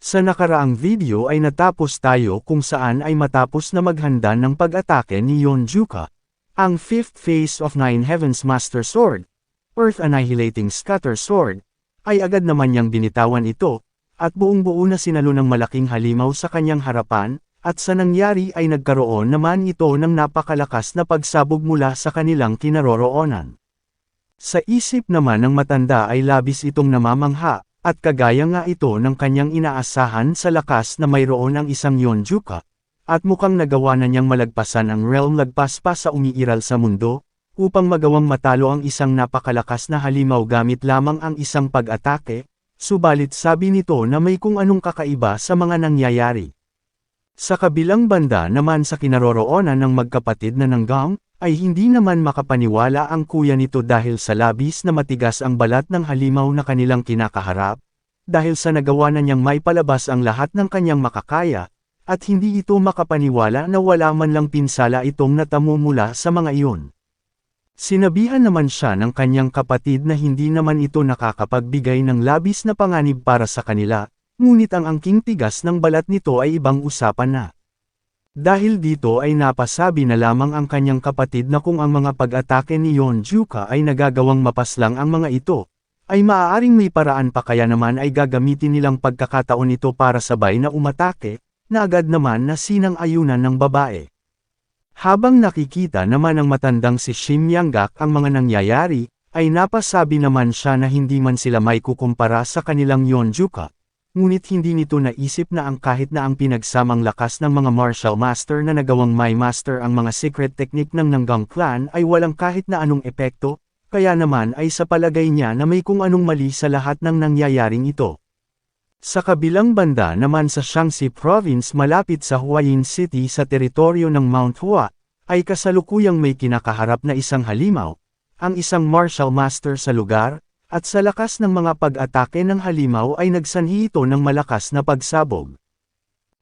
Sa nakaraang video ay natapos tayo kung saan ay matapos na maghanda ng pag-atake ni Yonjuka, ang 5th phase of Nine Heavens Master Sword, Earth Annihilating Scatter Sword, ay agad naman niyang binitawan ito, at buong-buo na sinalo ng malaking halimaw sa kanyang harapan, at sa nangyari ay nagkaroon naman ito ng napakalakas na pagsabog mula sa kanilang kinaroroonan. Sa isip naman ng matanda ay labis itong namamangha, at kagaya nga ito ng kanyang inaasahan sa lakas na mayroon ang isang Yonjuka, at mukhang nagawa na niyang malagpasan ang realm lagpas pa sa umiiral sa mundo, upang magawang matalo ang isang napakalakas na halimaw gamit lamang ang isang pag-atake, subalit sabi nito na may kung anong kakaiba sa mga nangyayari. Sa kabilang banda naman sa kinaroroonan ng magkapatid na Nanggang, ay hindi naman makapaniwala ang kuya nito dahil sa labis na matigas ang balat ng halimaw na kanilang kinakaharap, dahil sa nagawa na niyang maipalabas ang lahat ng kanyang makakaya, at hindi ito makapaniwala na wala man lang pinsala itong natamo mula sa mga iyon. Sinabihan naman siya ng kanyang kapatid na hindi naman ito nakakapagbigay ng labis na panganib para sa kanila, ngunit ang angking tigas ng balat nito ay ibang usapan na. Dahil dito ay napasabi na lamang ang kanyang kapatid na kung ang mga pag-atake ni Yonjuka ay nagagawang mapaslang ang mga ito, ay maaaring may paraan pa kaya naman ay gagamitin nilang pagkakataon ito para sabay na umatake, na agad naman na sinang-ayunan ng babae. Habang nakikita naman ng matandang si Shin Yanggak ang mga nangyayari, ay napasabi naman siya na hindi man sila may kukumpara sa kanilang Yonjuka. Ngunit hindi nito naisip na ang kahit na ang pinagsamang lakas ng mga martial master na nagawang may master ang mga secret technique ng Nanggang clan ay walang kahit na anong epekto, kaya naman ay sa palagay niya na may kung anong mali sa lahat ng nangyayaring ito. Sa kabilang banda naman sa Shaanxi Province malapit sa Huayin City sa teritoryo ng Mount Hua, ay kasalukuyang may kinakaharap na isang halimaw, ang isang martial master sa lugar, at sa lakas ng mga pag-atake ng halimaw ay nagsanhi ito ng malakas na pagsabog.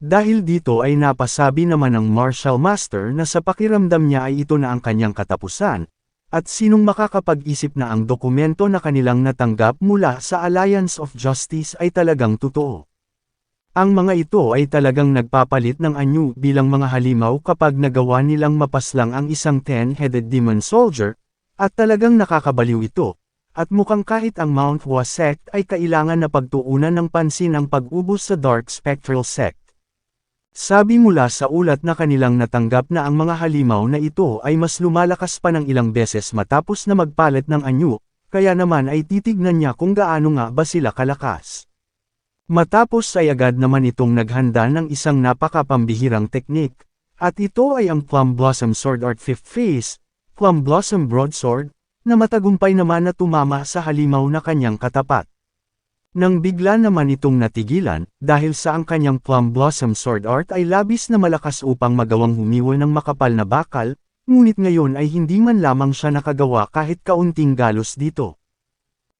Dahil dito ay napasabi naman ng martial master na sa pakiramdam niya ay ito na ang kanyang katapusan, at sinong makakapag-isip na ang dokumento na kanilang natanggap mula sa Alliance of Justice ay talagang totoo. Ang mga ito ay talagang nagpapalit ng anyo bilang mga halimaw kapag nagawa nilang mapaslang ang isang 10-headed demon soldier, at talagang nakakabaliw ito. At mukhang kahit ang Mount Hua sect ay kailangan na pagtuunan ng pansin ang pag-ubos sa Dark Spectral sect. Sabi mula sa ulat na kanilang natanggap na ang mga halimaw na ito ay mas lumalakas pa ng ilang beses matapos na magpalit ng anyo, kaya naman ay titignan niya kung gaano nga ba sila kalakas. Matapos ay agad naman itong naghanda ng isang napakapambihirang teknik, at ito ay ang Plum Blossom Sword Art 5th Phase, Plum Blossom Broadsword, na matagumpay naman na tumama sa halimaw na kanyang katapat. Nang bigla naman itong natigilan, dahil sa ang kanyang Plum Blossom Sword Art ay labis na malakas upang magawang humiwol ng makapal na bakal, ngunit ngayon ay hindi man lamang siya nakagawa kahit kaunting galos dito.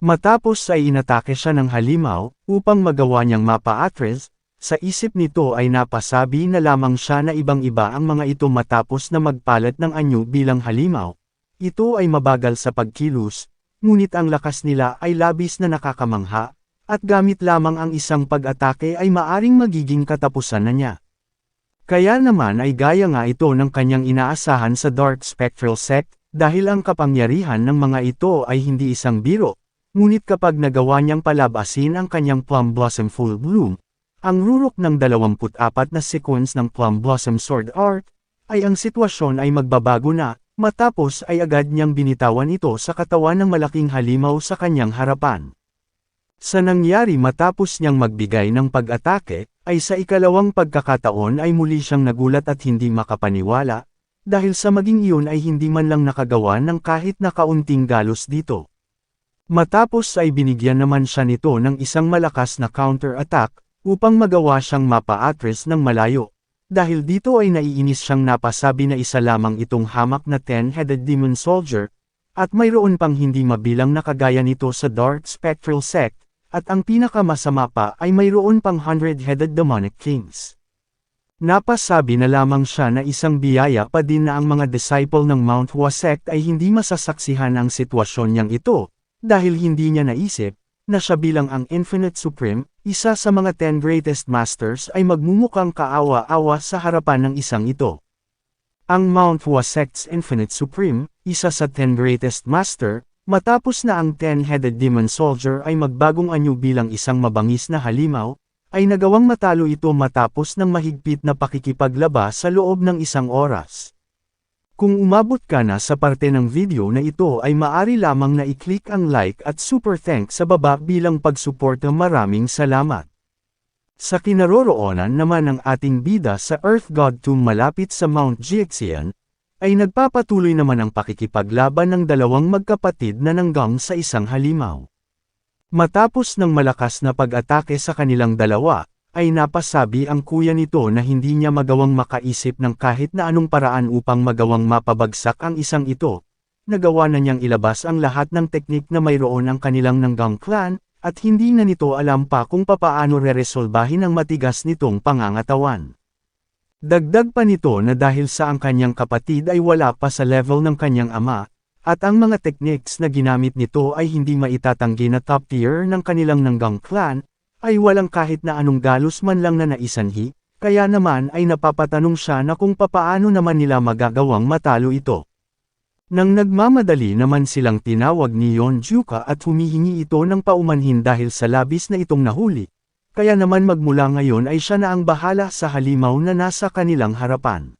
Matapos ay inatake siya ng halimaw, upang magawa niyang mapa-atras, sa isip nito ay napasabi na lamang siya na ibang-iba ang mga ito matapos na magpalit ng anyo bilang halimaw. Ito ay mabagal sa pagkilos, ngunit ang lakas nila ay labis na nakakamangha, at gamit lamang ang isang pag-atake ay maaring magiging katapusan na niya. Kaya naman ay gaya nga ito ng kanyang inaasahan sa Dark Spectral sect, dahil ang kapangyarihan ng mga ito ay hindi isang biro, ngunit kapag nagawa niyang palabasin ang kanyang Plum Blossom Full Bloom, ang rurok ng 24 na sequence ng Plum Blossom Sword Art, ay ang sitwasyon ay magbabago na. Matapos ay agad niyang binitawan ito sa katawan ng malaking halimaw sa kanyang harapan. Sa nangyari matapos niyang magbigay ng pag-atake, ay sa ikalawang pagkakataon ay muli siyang nagulat at hindi makapaniwala, dahil sa maging iyon ay hindi man lang nakagawa ng kahit na kaunting galos dito. Matapos ay binigyan naman siya nito ng isang malakas na counter-attack, upang magawa siyang mapa-atras ng malayo. Dahil dito ay naiinis siyang napasabi na isa lamang itong hamak na 10-headed demon soldier, at mayroon pang hindi mabilang na kagaya nito sa Dark Spectral sect, at ang pinakamasama pa ay mayroon pang 100-headed demonic kings. Napasabi na lamang siya na isang biyaya pa din na ang mga disciple ng Mount Hua sect ay hindi masasaksihan ang sitwasyon niyang ito, dahil hindi niya naisip, na siya bilang ang Infinite Supreme, isa sa mga 10 greatest masters ay magmumukhang kaawa-awa sa harapan ng isang ito. Ang Mount Hua Sect's Infinite Supreme, isa sa 10 greatest master, matapos na ang 10-headed demon soldier ay magbagong anyo bilang isang mabangis na halimaw, ay nagawang matalo ito matapos ng mahigpit na pakikipaglaba sa loob ng isang oras. Kung umabot ka na sa parte ng video na ito ay maari lamang na i-click ang like at super thanks sa baba bilang pagsuporta. Maraming salamat. Sa kinaroroonan naman ng ating bida sa Earth God Tomb malapit sa Mount Jiaxian, ay nagpapatuloy naman ang pakikipaglaban ng dalawang magkapatid na nanggang sa isang halimaw. Matapos ng malakas na pag-atake sa kanilang dalawa, ay napasabi ang kuya nito na hindi niya magawang makaisip ng kahit na anong paraan upang magawang mapabagsak ang isang ito. Nagawa na niyang ilabas ang lahat ng teknik na mayroon ang kanilang nanggang clan, at hindi na nito alam pa kung papaano reresolbahin ang matigas nitong pangangatawan. Dagdag pa nito na dahil sa ang kanyang kapatid ay wala pa sa level ng kanyang ama, at ang mga techniques na ginamit nito ay hindi maitatanggi na top tier ng kanilang nanggang clan, ay walang kahit na anong galos man lang na naisanhi, kaya naman ay napapatanong siya na kung papaano naman nila magagawang matalo ito. Nang nagmamadali naman silang tinawag ni Yonjuka at humihingi ito ng paumanhin dahil sa labis na itong nahuli, kaya naman magmula ngayon ay siya na ang bahala sa halimaw na nasa kanilang harapan.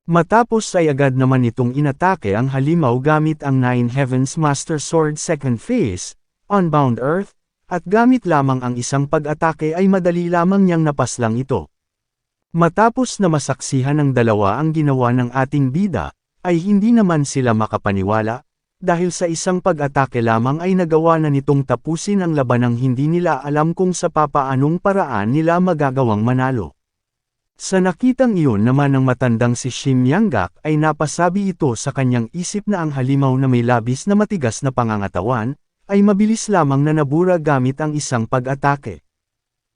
Matapos ay agad naman itong inatake ang halimaw gamit ang Nine Heavens Master Sword Second Phase, Unbound Earth, at gamit lamang ang isang pag-atake ay madali lamang niyang napaslang ito. Matapos na masaksihan ng dalawa ang ginawa ng ating bida, ay hindi naman sila makapaniwala, dahil sa isang pag-atake lamang ay nagawa na nitong tapusin ang labanang hindi nila alam kung sa papaanong paraan nila magagawang manalo. Sa nakitang iyon naman ng matandang si Shim Yanggak ay napasabi ito sa kanyang isip na ang halimaw na may labis na matigas na pangangatawan, ay mabilis lamang na nabura gamit ang isang pag-atake.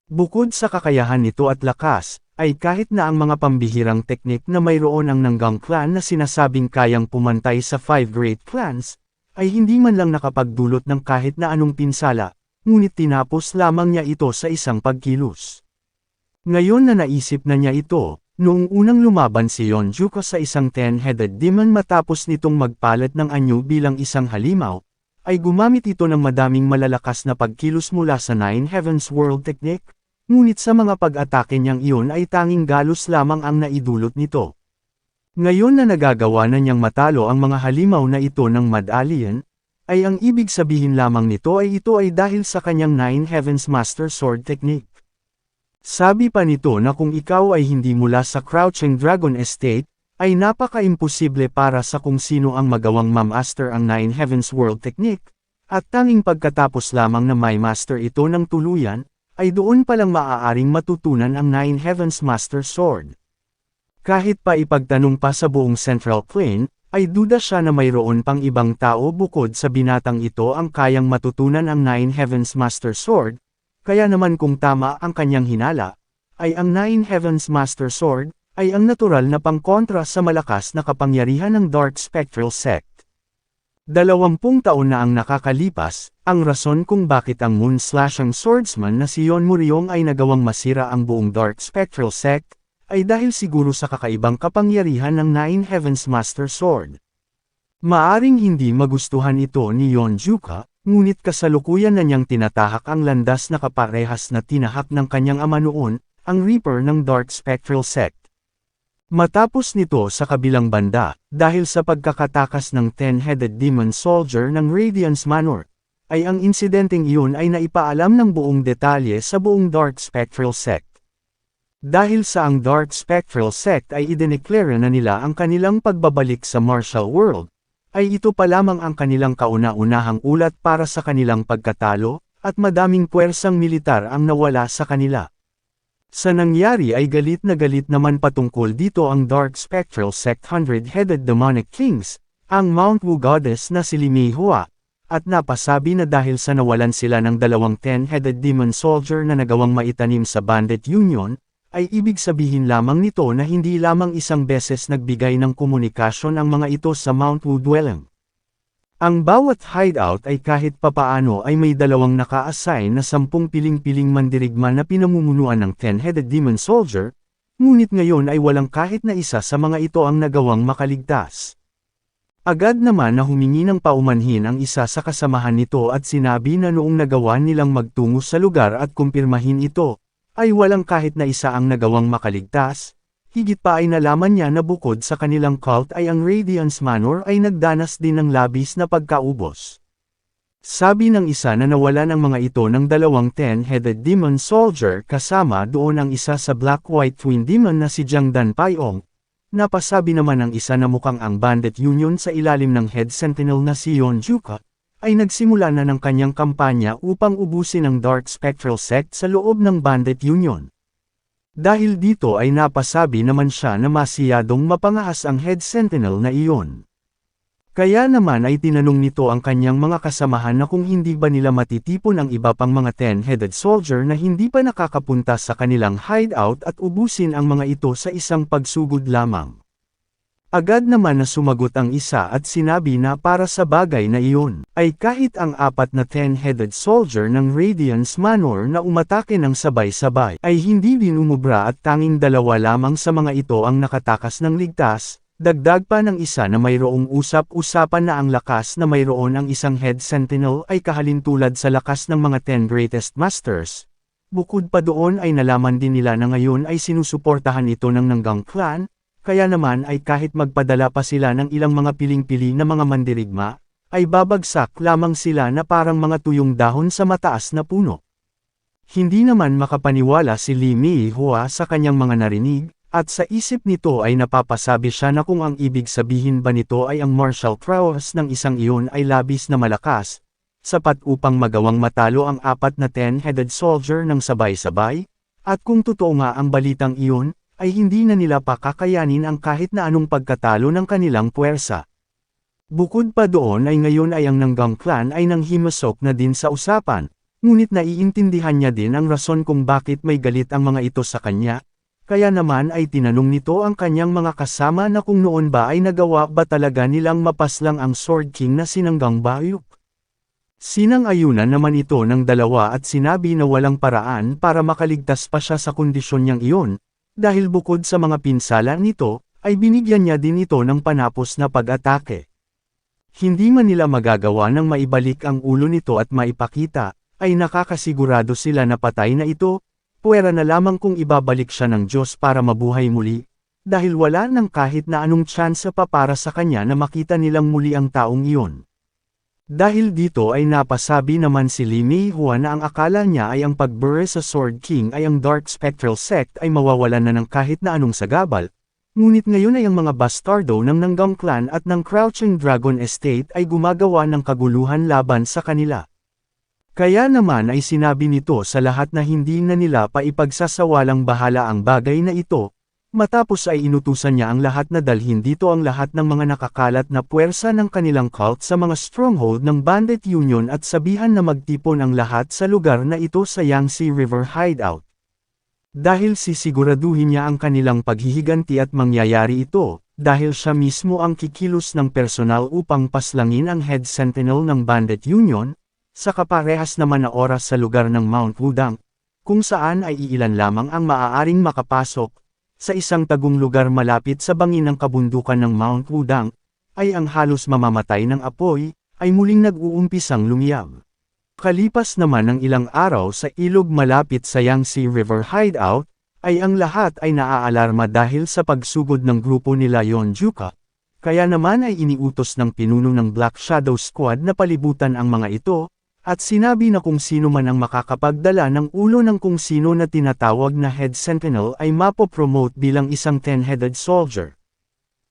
Bukod sa kakayahan nito at lakas, ay kahit na ang mga pambihirang teknik na mayroon ang nanggang clan na sinasabing kayang pumantay sa 5 great clans, ay hindi man lang nakapagdulot ng kahit na anong pinsala, ngunit tinapos lamang niya ito sa isang pagkilos. Ngayon na naisip na niya ito, noong unang lumaban si Yonjuka sa isang 10-headed demon matapos nitong magpalit ng anyo bilang isang halimaw, ay gumamit ito ng madaming malalakas na pagkilos mula sa Nine Heavens World Technique. Ngunit sa mga pag-atake niyang iyon ay tanging galos lamang ang naidulot nito. Ngayon na nagagawa na niyang matalo ang mga halimaw na ito ng Mad Alien, ay ang ibig sabihin lamang nito ay dahil sa kanyang Nine Heavens Master Sword Technique. Sabi pa nito na kung ikaw ay hindi mula sa Crouching Dragon Estate, ay napaka-imposible para sa kung sino ang magawang ma-master ang Nine Heavens World Technique, at tanging pagkatapos lamang na may master ito ng tuluyan, ay doon palang maaaring matutunan ang Nine Heavens Master Sword. Kahit pa ipagtanong pa sa buong Central Plain, ay duda siya na mayroon pang ibang tao bukod sa binatang ito ang kayang matutunan ang Nine Heavens Master Sword, kaya naman kung tama ang kanyang hinala, ay ang Nine Heavens Master Sword, ay ang natural na pangkontra sa malakas na kapangyarihan ng Dark Spectral Sect. 20 taon na ang nakakalipas, ang rason kung bakit ang Moon-slashing swordsman na si Yon Muryong ay nagawang masira ang buong Dark Spectral Sect, ay dahil siguro sa kakaibang kapangyarihan ng Nine Heavens Master Sword. Maaring hindi magustuhan ito ni Yonjuka, ngunit kasalukuyan na niyang tinatahak ang landas na kaparehas na tinahak ng kanyang ama noon, ang Reaper ng Dark Spectral Sect. Matapos nito sa kabilang banda, dahil sa pagkakatakas ng 10-headed demon soldier ng Radiance Manor, ay ang insidenteng iyon ay naipaalam ng buong detalye sa buong Dark Spectral Sect. Dahil sa ang Dark Spectral Sect ay idineklara na nila ang kanilang pagbabalik sa martial world, ay ito pa lamang ang kanilang kauna-unahang ulat para sa kanilang pagkatalo, at madaming puwersang militar ang nawala sa kanila. Sa nangyari ay galit naman patungkol dito ang Dark Spectral Sect 100-headed demonic kings, ang Mount Wu goddess na si Limei Hua, at napasabi na dahil sa nawalan sila ng 2 10-headed demon soldier na nagawang maitanim sa Bandit Union, ay ibig sabihin lamang nito na hindi lamang isang beses nagbigay ng komunikasyon ang mga ito sa Mount Wu dwelling. Ang bawat hideout ay kahit papaano ay may dalawang naka-assign na 10 piling-piling mandirigma na pinamumunuan ng 10-headed demon soldier, ngunit ngayon ay walang kahit na isa sa mga ito ang nagawang makaligtas. Agad naman na humingi ng paumanhin ang isa sa kasamahan nito at sinabi na noong nagawa nilang magtungo sa lugar at kumpirmahin ito, ay walang kahit na isa ang nagawang makaligtas. Higit pa ay nalaman niya na bukod sa kanilang cult ay ang Radiance Manor ay nagdanas din ng labis na pagkaubos. Sabi ng isa na nawalan ang mga ito ng dalawang 10-headed demon soldier kasama doon ang isa sa black-white twin demon na si Jiang Danpaiong. Napasabi naman ng isa na mukhang ang Bandit Union sa ilalim ng head sentinel na si Yon Juka, ay nagsimula na ng kanyang kampanya upang ubusin ang Dark Spectral Sect sa loob ng Bandit Union. Dahil dito ay napasabi naman siya na masiyadong mapangaas ang head sentinel na iyon. Kaya naman ay tinanong nito ang kanyang mga kasamahan na kung hindi ba nila matitipon ang iba pang mga 10-headed soldier na hindi pa nakakapunta sa kanilang hideout at ubusin ang mga ito sa isang pagsugod lamang. Agad naman na sumagot ang isa at sinabi na para sa bagay na iyon, ay kahit ang 4 na 10-headed soldier ng Radiance Manor na umatake ng sabay-sabay, ay hindi din umubra at tanging 2 lamang sa mga ito ang nakatakas ng ligtas, dagdag pa ng isa na mayroong usap-usapan na ang lakas na mayroon ang isang head sentinel ay kahalintulad sa lakas ng mga 10 greatest masters. Bukod pa doon ay nalaman din nila na ngayon ay sinusuportahan ito ng Nanggang clan, kaya naman ay kahit magpadala pa sila ng ilang mga piling-pili na mga mandirigma, ay babagsak lamang sila na parang mga tuyong dahon sa mataas na puno. Hindi naman makapaniwala si Li Meihua sa kanyang mga narinig, at sa isip nito ay napapasabi siya na kung ang ibig sabihin ba nito ay ang martial prowess ng isang iyon ay labis na malakas, sapat upang magawang matalo ang 4 na 10-headed soldier ng sabay-sabay, at kung totoo nga ang balitang iyon, ay hindi na nila pa kakayanin ang kahit na anong pagkatalo ng kanilang puwersa. Bukod pa doon ay ngayon ay ang Nanggang clan ay nanghimasok na din sa usapan, ngunit naiintindihan niya din ang rason kung bakit may galit ang mga ito sa kanya, kaya naman ay tinanong nito ang kanyang mga kasama na kung noon ba ay nagawa ba talaga nilang mapaslang ang Sword King na si Nanggang Bayuk. Sinang-ayunan naman ito ng 2 at sinabi na walang paraan para makaligtas pa siya sa kondisyon niyang iyon, dahil bukod sa mga pinsala nito, ay binigyan niya din ito ng panapos na pag-atake. Hindi man nila magagawa ng maibalik ang ulo nito at maipakita, ay nakakasigurado sila na patay na ito, puwera na lamang kung ibabalik siya ng Diyos para mabuhay muli, dahil wala nang kahit na anong tsansa pa para sa kanya na makita nilang muli ang taong iyon. Dahil dito ay napasabi naman si Li Meihua na ang akala niya ay ang pagbure sa Sword King ay ang Dark Spectral Sect ay mawawalan na ng kahit na anong sagabal, ngunit ngayon ay ang mga bastardo ng Nanggang clan at ng Crouching Dragon Estate ay gumagawa ng kaguluhan laban sa kanila. Kaya naman ay sinabi nito sa lahat na hindi na nila pa ipagsasawalang bahala ang bagay na ito, matapos ay inutusan niya ang lahat na dalhin dito ang lahat ng mga nakakalat na puwersa ng kanilang cult sa mga stronghold ng Bandit Union at sabihan na magtipon ang lahat sa lugar na ito sa Yangtze River Hideout. Dahil sisiguraduhin niya ang kanilang paghihiganti at mangyayari ito, dahil siya mismo ang kikilos ng personal upang paslangin ang head sentinel ng Bandit Union, sa kaparehas naman na oras sa lugar ng Mount Wudang, kung saan ay iilan lamang ang maaaring makapasok. Sa isang tagong lugar malapit sa bangin ng kabundukan ng Mount Wudang, ay ang halos mamamatay ng apoy, ay muling nag-uumpisang lumiyab. Kalipas naman ng ilang araw sa ilog malapit sa Yangtze River Hideout, ay ang lahat ay naaalarma dahil sa pagsugod ng grupo nila Yon Juka, kaya naman ay iniutos ng pinuno ng Black Shadow Squad na palibutan ang mga ito, at sinabi na kung sino man ang makakapagdala ng ulo ng kung sino na tinatawag na Head Sentinel ay mapopromote bilang isang 10-headed soldier.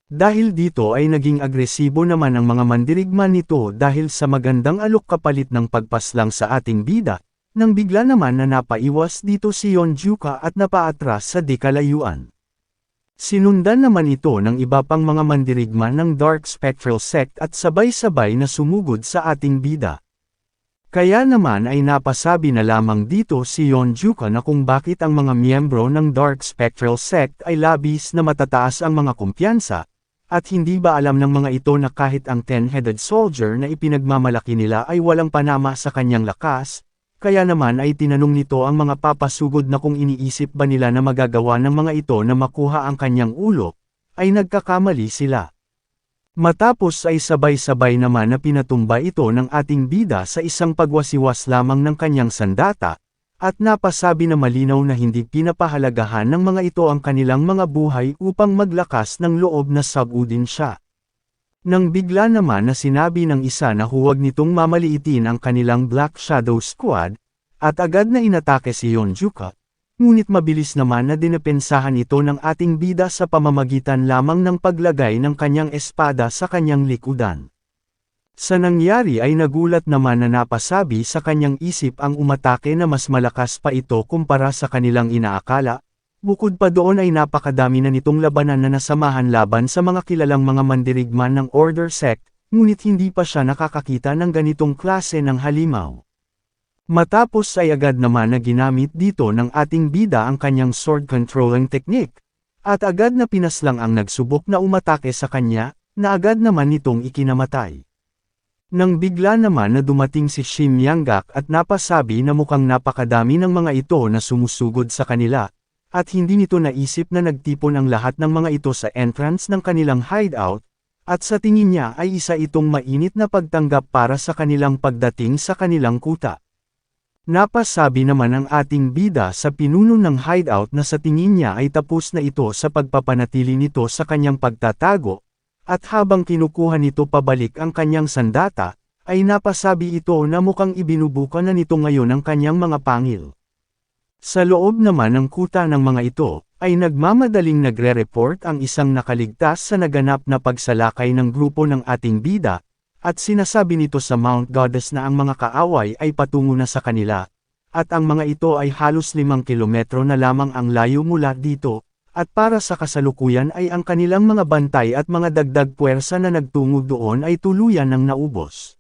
Dahil dito ay naging agresibo naman ang mga mandirigma nito dahil sa magandang alok kapalit ng pagpaslang sa ating bida, nang bigla naman na napaiwas dito si Yon Juka at napaatras sa dikalayuan. Sinundan naman ito ng iba pang mga mandirigma ng Dark Spectral Sect at sabay-sabay na sumugod sa ating bida. Kaya naman ay napasabi na lamang dito si Yon Juka na kung bakit ang mga miyembro ng Dark Spectral Sect ay labis na matataas ang mga kumpiyansa, At hindi ba alam ng mga ito na kahit ang 10-headed soldier na ipinagmamalaki nila ay walang panama sa kanyang lakas, kaya naman ay tinanong nito ang mga papasugod na kung iniisip ba nila na magagawa ng mga ito na makuha ang kanyang ulo, ay nagkakamali sila. Matapos ay sabay-sabay naman na pinatumba ito ng ating bida sa isang pagwasiwas lamang ng kanyang sandata, at napasabi na malinaw na hindi pinapahalagahan ng mga ito ang kanilang mga buhay upang maglakas ng loob na sabudin siya. Nang bigla naman na sinabi ng isa na huwag nitong mamaliitin ang kanilang Black Shadow Squad, at agad na inatake si Yonjuka, ngunit mabilis naman na dinepensahan ito ng ating bida sa pamamagitan lamang ng paglagay ng kanyang espada sa kanyang likudan. Sa nangyari ay nagulat naman na napasabi sa kanyang isip ang umatake na mas malakas pa ito kumpara sa kanilang inaakala, bukod pa doon ay napakadami na nitong labanan na nasamahan laban sa mga kilalang mga mandirigman ng Order Sect, ngunit hindi pa siya nakakakita ng ganitong klase ng halimaw. Matapos ay agad naman na ginamit dito ng ating bida ang kanyang sword controlling technique, at agad na pinaslang ang nagsubok na umatake sa kanya, na agad naman nitong ikinamatay. Nang bigla naman na dumating si Shin Yanggak at napasabi na mukhang napakadami ng mga ito na sumusugod sa kanila, at hindi nito naisip na nagtipon ang lahat ng mga ito sa entrance ng kanilang hideout, at sa tingin niya ay isa itong mainit na pagtanggap para sa kanilang pagdating sa kanilang kuta. Napasabi naman ang ating bida sa pinuno ng hideout na sa tingin niya ay tapos na ito sa pagpapanatili nito sa kanyang pagtatago, at habang kinukuha nito pabalik ang kanyang sandata, ay napasabi ito na mukhang ibinubuka na nito ngayon ang kanyang mga pangil. Sa loob naman ng kuta ng mga ito, ay nagmamadaling nagre-report ang isang nakaligtas sa naganap na pagsalakay ng grupo ng ating bida, at sinasabi nito sa Mount Goddess na ang mga kaaway ay patungo na sa kanila, at ang mga ito ay halos 5 kilometro na lamang ang layo mula dito, at para sa kasalukuyan ay ang kanilang mga bantay at mga dagdag puwersa na nagtungo doon ay tuluyan ng naubos.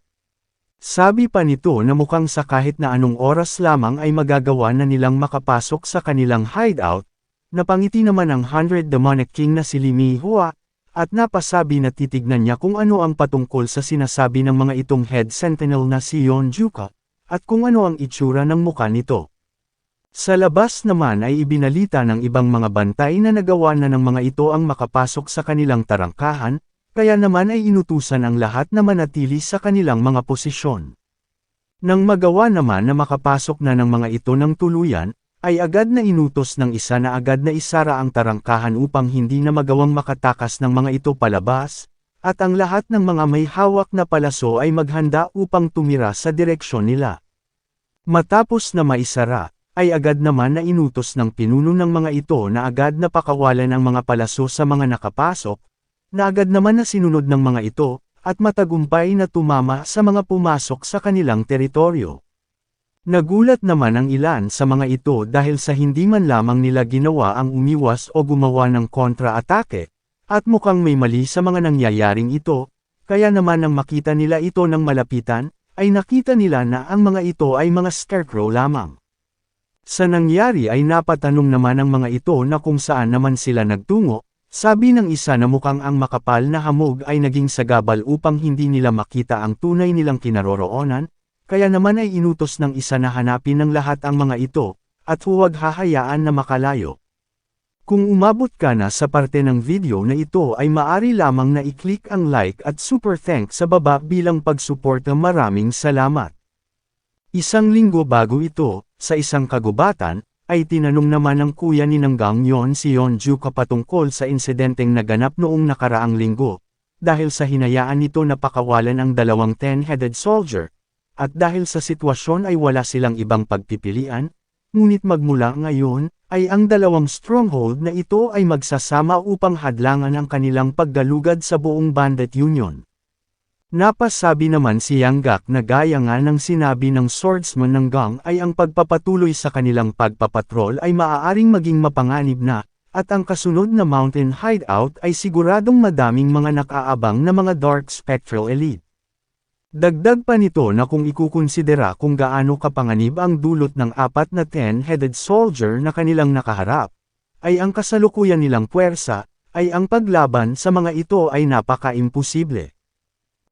Sabi pa nito na mukhang sa kahit na anong oras lamang ay magagawa na nilang makapasok sa kanilang hideout, napangiti naman ang 100 Demonic King na si Limi Hua, at napasabi na titignan niya kung ano ang patungkol sa sinasabi ng mga itong head sentinel na si Yonjuka, at kung ano ang itsura ng mukha nito. Sa labas naman ay ibinalita ng ibang mga bantay na nagawa na ng mga ito ang makapasok sa kanilang tarangkahan, kaya naman ay inutusan ang lahat na manatili sa kanilang mga posisyon. Nang magawa naman na makapasok na ng mga ito ng tuluyan, ay agad na inutos ng isa na agad na isara ang tarangkahan upang hindi na magawang makatakas ng mga ito palabas, at ang lahat ng mga may hawak na palaso ay maghanda upang tumira sa direksyon nila. Matapos na maisara, ay agad naman na inutos ng pinuno ng mga ito na agad na pakawalan ang mga palaso sa mga nakapasok, na agad naman na sinunod ng mga ito, at matagumpay na tumama sa mga pumasok sa kanilang teritoryo. Nagulat naman ang ilan sa mga ito dahil sa hindi man lamang nila ginawa ang umiwas o gumawa ng kontra-atake, at mukhang may mali sa mga nangyayaring ito, kaya naman nang makita nila ito ng malapitan, ay nakita nila na ang mga ito ay mga scarecrow lamang. Sa nangyari ay napatanong naman ang mga ito na kung saan naman sila nagtungo, sabi ng isa na mukhang ang makapal na hamog ay naging sagabal upang hindi nila makita ang tunay nilang kinaroroonan, kaya naman ay inutos ng isa na hanapin ng lahat ang mga ito, at huwag hahayaan na makalayo. Kung umabot ka na sa parte ng video na ito ay maari lamang na i-click ang like at super thanks sa baba bilang pagsuporta. Maraming salamat. Isang linggo bago ito, sa isang kagubatan, ay tinanong naman ng kuya ni Nanggang Yon si Yonjuka patungkol sa insidenteng naganap noong nakaraang linggo, dahil sa hinayaan nito na pakawalan ang 2 10-headed soldier, at dahil sa sitwasyon ay wala silang ibang pagpipilian, ngunit magmula ngayon, ay ang 2 stronghold na ito ay magsasama upang hadlangan ang kanilang paggalugad sa buong Bandit Union. Napasabi naman si Yanggak na gaya nga ng sinabi ng swordsman ng Gang ay ang pagpapatuloy sa kanilang pagpapatrol ay maaaring maging mapanganib na, at ang kasunod na mountain hideout ay siguradong madaming mga nakaabang na mga Dark Spectral Elite. Dagdag pa nito na kung ikukonsidera kung gaano kapanganib ang dulot ng 4 na 10-headed soldier na kanilang nakaharap, ay ang kasalukuyan nilang puwersa, ay ang paglaban sa mga ito ay napaka-imposible.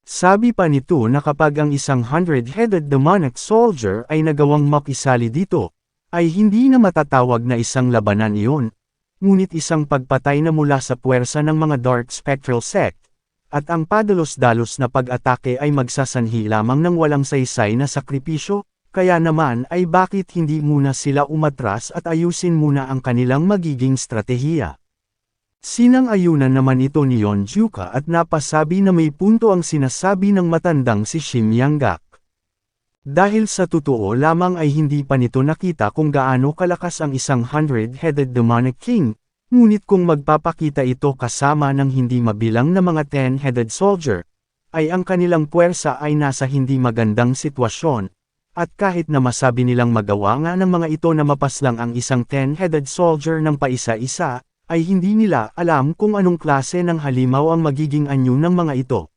Sabi pa nito na kapag ang isang 100-headed demonic soldier ay nagawang makisali dito, ay hindi na matatawag na isang labanan iyon, ngunit isang pagpatay na mula sa puwersa ng mga Dark Spectral Sect, at ang padalos-dalos na pag-atake ay magsasanhi lamang ng walang saysay na sakripisyo, kaya naman ay bakit hindi muna sila umatras at ayusin muna ang kanilang magiging stratehiya. Sinang-ayunan naman ito ni Yonjuka at napasabi na may punto ang sinasabi ng matandang si Shim Yanggak. Dahil sa totoo lamang ay hindi pa nito nakita kung gaano kalakas ang isang 100-headed demonic king, ngunit kung magpapakita ito kasama ng hindi mabilang na mga 10-headed soldier, ay ang kanilang puwersa ay nasa hindi magandang sitwasyon, at kahit na masabi nilang magawa nga ng mga ito na mapaslang ang isang 10-headed soldier ng paisa-isa, ay hindi nila alam kung anong klase ng halimaw ang magiging anyo ng mga ito.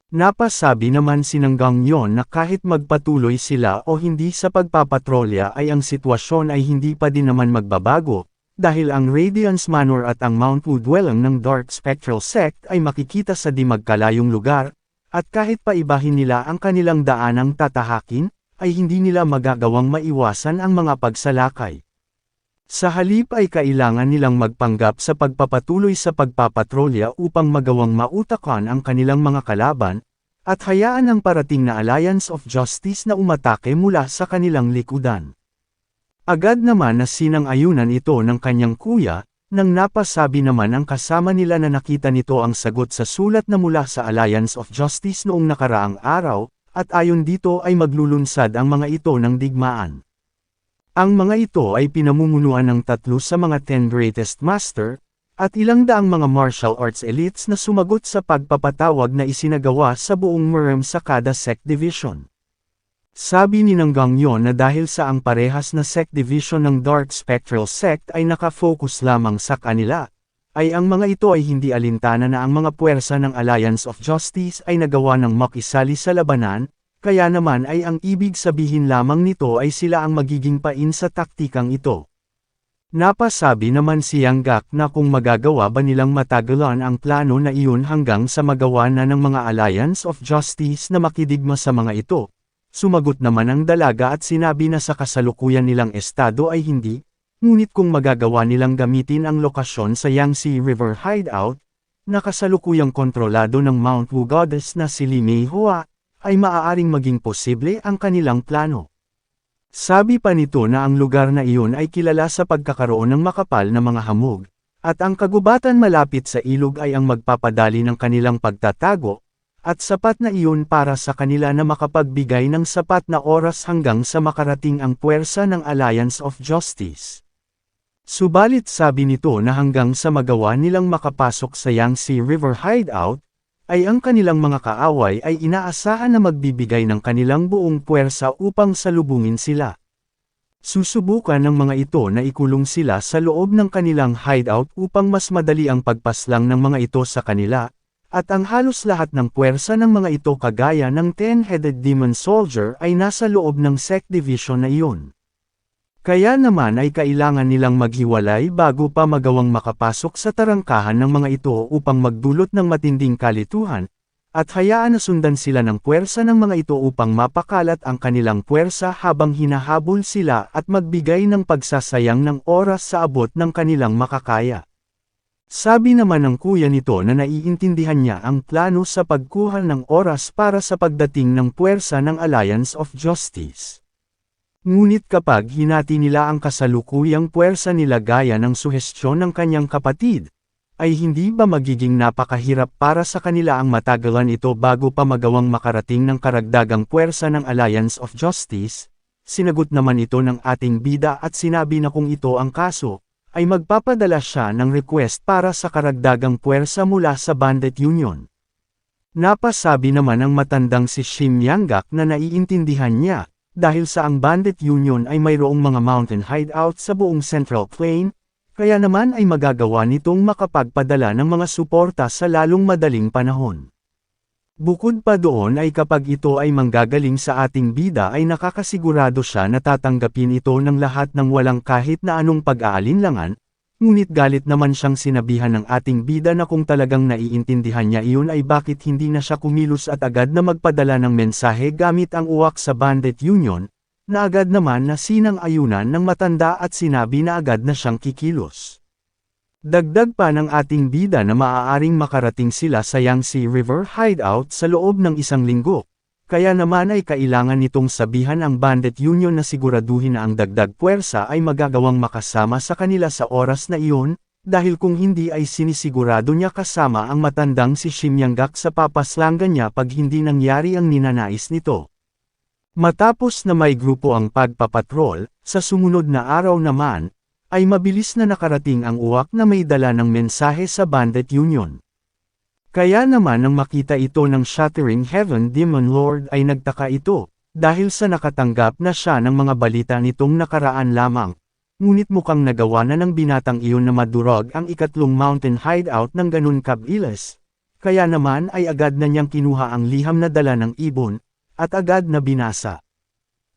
Napasabi naman si Gangyon na kahit magpatuloy sila o hindi sa pagpapatrolya ay ang sitwasyon ay hindi pa din naman magbabago, dahil ang Radiance Manor at ang Mount Wu dwelling ng Dark Spectral Sect ay makikita sa di magkalayong lugar, at kahit pa ibahin nila ang kanilang daanang tatahakin, ay hindi nila magagawang maiwasan ang mga pagsalakay. Sa halip ay kailangan nilang magpanggap sa pagpapatuloy sa pagpapatrolya upang magawang mautakan ang kanilang mga kalaban, at hayaan ang parating na Alliance of Justice na umatake mula sa kanilang likudan. Agad naman na sinang-ayunan ito ng kanyang kuya, nang napasabi naman ang kasama nila na nakita nito ang sagot sa sulat na mula sa Alliance of Justice noong nakaraang araw, at ayon dito ay maglulunsad ang mga ito ng digmaan. Ang mga ito ay pinamumunuan ng 3 sa mga 10 Greatest Master, at ilang daang mga martial arts elites na sumagot sa pagpapatawag na isinagawa sa buong Murem sa kada sect division. Sabi ni Gangyon na dahil sa ang parehas na sect division ng Dark Spectral Sect ay nakafocus lamang sa kanila, ay ang mga ito ay hindi alintana na ang mga puwersa ng Alliance of Justice ay nagawa ng makisali sa labanan, kaya naman ay ang ibig sabihin lamang nito ay sila ang magiging pain sa taktikang ito. Napasabi naman si Yanggak na kung magagawa ba nilang matagalan ang plano na iyon hanggang sa magawa na ng mga Alliance of Justice na makidigma sa mga ito. Sumagot naman ang dalaga at sinabi na sa kasalukuyan nilang estado ay hindi, ngunit kung magagawa nilang gamitin ang lokasyon sa Yangtze River Hideout, na kasalukuyang kontrolado ng Mount Wu Goddess na si Li Meihua, ay maaaring maging posible ang kanilang plano. Sabi pa nito na ang lugar na iyon ay kilala sa pagkakaroon ng makapal na mga hamog, at ang kagubatan malapit sa ilog ay ang magpapadali ng kanilang pagtatago, at sapat na iyon para sa kanila na makapagbigay ng sapat na oras hanggang sa makarating ang puwersa ng Alliance of Justice. Subalit sabi nito na hanggang sa magawa nilang makapasok sa Yangtze River Hideout, ay ang kanilang mga kaaway ay inaasahan na magbibigay ng kanilang buong puwersa upang salubungin sila. Susubukan ng mga ito na ikulong sila sa loob ng kanilang hideout upang mas madali ang pagpaslang ng mga ito sa kanila, at ang halos lahat ng puwersa ng mga ito kagaya ng 10-headed demon soldier ay nasa loob ng sect division na iyon. Kaya naman ay kailangan nilang maghiwalay bago pa magawang makapasok sa tarangkahan ng mga ito upang magdulot ng matinding kalituhan, at hayaan na sundan sila ng puwersa ng mga ito upang mapakalat ang kanilang puwersa habang hinahabol sila at magbigay ng pagsasayang ng oras sa abot ng kanilang makakaya. Sabi naman ng kuya nito na naiintindihan niya ang plano sa pagkuha ng oras para sa pagdating ng puwersa ng Alliance of Justice. Ngunit kapag hinati nila ang kasalukuyang puwersa nila gaya ng suhestyon ng kanyang kapatid, ay hindi ba magiging napakahirap para sa kanila ang matagalan ito bago pa magawang makarating ng karagdagang puwersa ng Alliance of Justice? Sinagot naman ito ng ating bida at sinabi na kung ito ang kaso, ay magpapadala siya ng request para sa karagdagang puwersa mula sa Bandit Union. Napasabi naman ng matandang si Shim Yanggak na naiintindihan niya, dahil sa ang Bandit Union ay mayroong mga mountain hideout sa buong Central Plain, kaya naman ay magagawa nitong makapagpadala ng mga suporta sa lalong madaling panahon. Bukod pa doon ay kapag ito ay manggagaling sa ating bida ay nakakasigurado siya na tatanggapin ito ng lahat ng walang kahit na anong pag-aalinlangan, Ngunit galit naman siyang sinabihan ng ating bida na kung talagang naiintindihan niya iyon ay bakit hindi na siya kumilos at agad na magpadala ng mensahe gamit ang uwak sa Bandit Union, na agad naman na sinang-ayunan ng matanda at sinabi na agad na siyang kikilos. Dagdag pa ng ating bida na maaaring makarating sila sa Yangtze River Hideout sa loob ng 1 linggo. Kaya naman ay kailangan nitong sabihan ang Bandit Union na siguraduhin na ang dagdag puwersa ay magagawang makasama sa kanila sa oras na iyon, dahil kung hindi ay sinisigurado niya kasama ang matandang si Shimyanggak sa papaslangan niya pag hindi nangyari ang ninanais nito. Matapos na may grupo ang pagpapatrol, sa sumunod na araw naman, ay mabilis na nakarating ang uwak na may dala ng mensahe sa Bandit Union. Kaya naman nang makita ito ng Shattering Heaven Demon Lord ay nagtaka ito, dahil sa nakatanggap na siya ng mga balita nitong nakaraan lamang. Ngunit mukhang nagawa na ng binatang iyon na madurog ang 3 mountain hideout ng ganun kabilis. Kaya naman ay agad na niyang kinuha ang liham na dala ng ibon, at agad na binasa.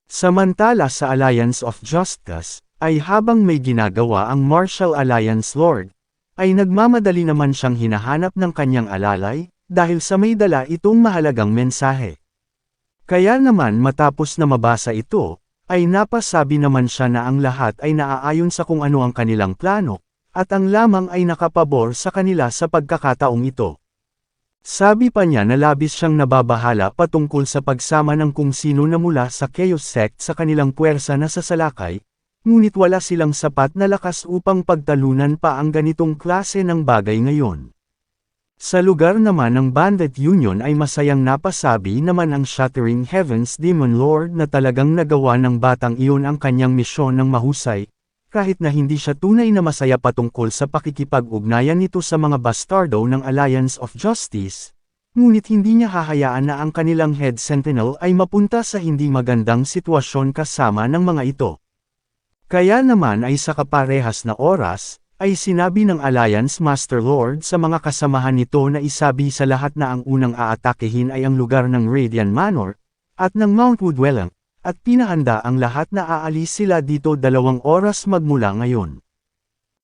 Samantala sa Alliance of Justice, ay habang may ginagawa ang Martial Alliance Lord, ay nagmamadali naman siyang hinahanap ng kanyang alalay, dahil sa may dala itong mahalagang mensahe. Kaya naman matapos na mabasa ito, ay napasabi naman siya na ang lahat ay naaayon sa kung ano ang kanilang plano, at ang lamang ay nakapabor sa kanila sa pagkakataong ito. Sabi pa niya na labis siyang nababahala patungkol sa pagsama ng kung sino na mula sa Chaos Sect sa kanilang puwersa na sasalakay, ngunit wala silang sapat na lakas upang pagtalunan pa ang ganitong klase ng bagay ngayon. Sa lugar naman ng Bandit Union ay masayang napasabi naman ang Shattering Heavens Demon Lord na talagang nagawa ng batang iyon ang kanyang misyon ng mahusay, kahit na hindi siya tunay na masaya patungkol sa pakikipag-ugnayan nito sa mga bastardo ng Alliance of Justice, ngunit hindi niya hahayaan na ang kanilang Head Sentinel ay mapunta sa hindi magandang sitwasyon kasama ng mga ito. Kaya naman ay sa kaparehas na oras, ay sinabi ng Alliance Master Lord sa mga kasamahan nito na isabi sa lahat na ang unang aatakehin ay ang lugar ng Radiant Manor, at ng Mount Woodwellang, at pinahanda ang lahat na aalis sila dito 2 oras magmula ngayon.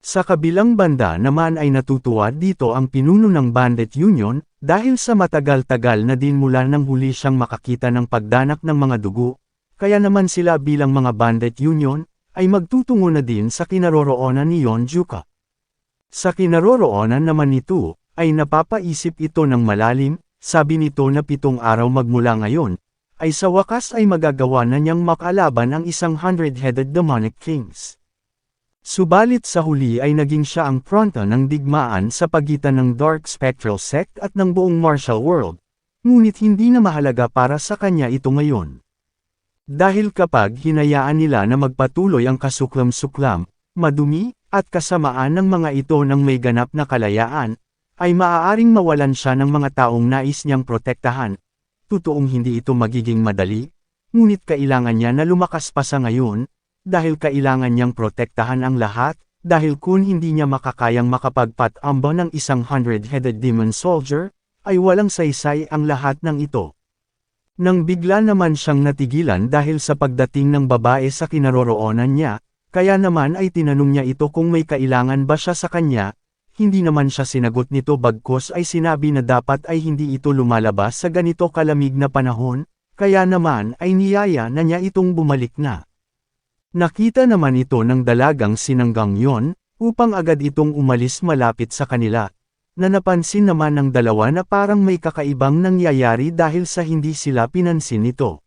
Sa kabilang banda naman ay natutuwa dito ang pinuno ng Bandit Union, dahil sa matagal-tagal na din mula nang huli siyang makakita ng pagdanak ng mga dugo, kaya naman sila bilang mga Bandit Union, ay magtutungo na din sa kinaroroonan ni Yonjuka. Sa kinaroroonan naman nito, ay napapaisip ito ng malalim, sabi nito na 7 araw magmula ngayon, ay sa wakas ay magagawa na niyang makalaban ang 100-headed demonic kings. Subalit sa huli ay naging siya ang fronta ng digmaan sa pagitan ng Dark Spectral Sect at ng buong martial world, ngunit hindi na mahalaga para sa kanya ito ngayon. Dahil kapag hinayaan nila na magpatuloy ang kasuklam-suklam, madumi, at kasamaan ng mga ito ng may ganap na kalayaan, ay maaaring mawalan siya ng mga taong nais niyang protektahan. Totoong hindi ito magiging madali, ngunit kailangan niya na lumakas pa sa ngayon, dahil kailangan niyang protektahan ang lahat, dahil kung hindi niya makakayang makapagpatamba ng 100-headed demon soldier, ay walang saysay ang lahat ng ito. Nang bigla naman siyang natigilan dahil sa pagdating ng babae sa kinaroroonan niya, kaya naman ay tinanong niya ito kung may kailangan ba siya sa kanya, hindi naman siya sinagot nito bagkus ay sinabi na dapat ay hindi ito lumalabas sa ganito kalamig na panahon, kaya naman ay niyaya na niya itong bumalik na. Nakita naman ito ng dalagang sinanggang yon, upang agad itong umalis malapit sa kanila. Na napansin naman ng dalawa na parang may kakaibang nangyayari dahil sa hindi sila pinansin nito.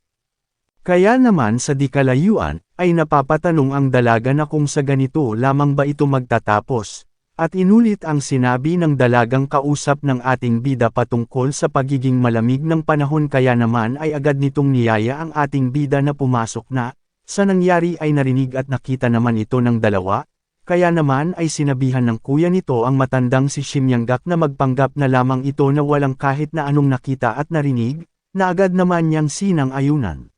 Kaya naman sa di kalayuan, ay napapatanong ang dalaga na kung sa ganito lamang ba ito magtatapos, at inulit ang sinabi ng dalagang kausap ng ating bida patungkol sa pagiging malamig ng panahon kaya naman ay agad nitong niyaya ang ating bida na pumasok na, sa nangyari ay narinig at nakita naman ito ng dalawa, kaya naman ay sinabihan ng kuya nito ang matandang si Shimyanggak na magpanggap na lamang ito na walang kahit na anong nakita at narinig, na agad naman niyang sinang-ayunan.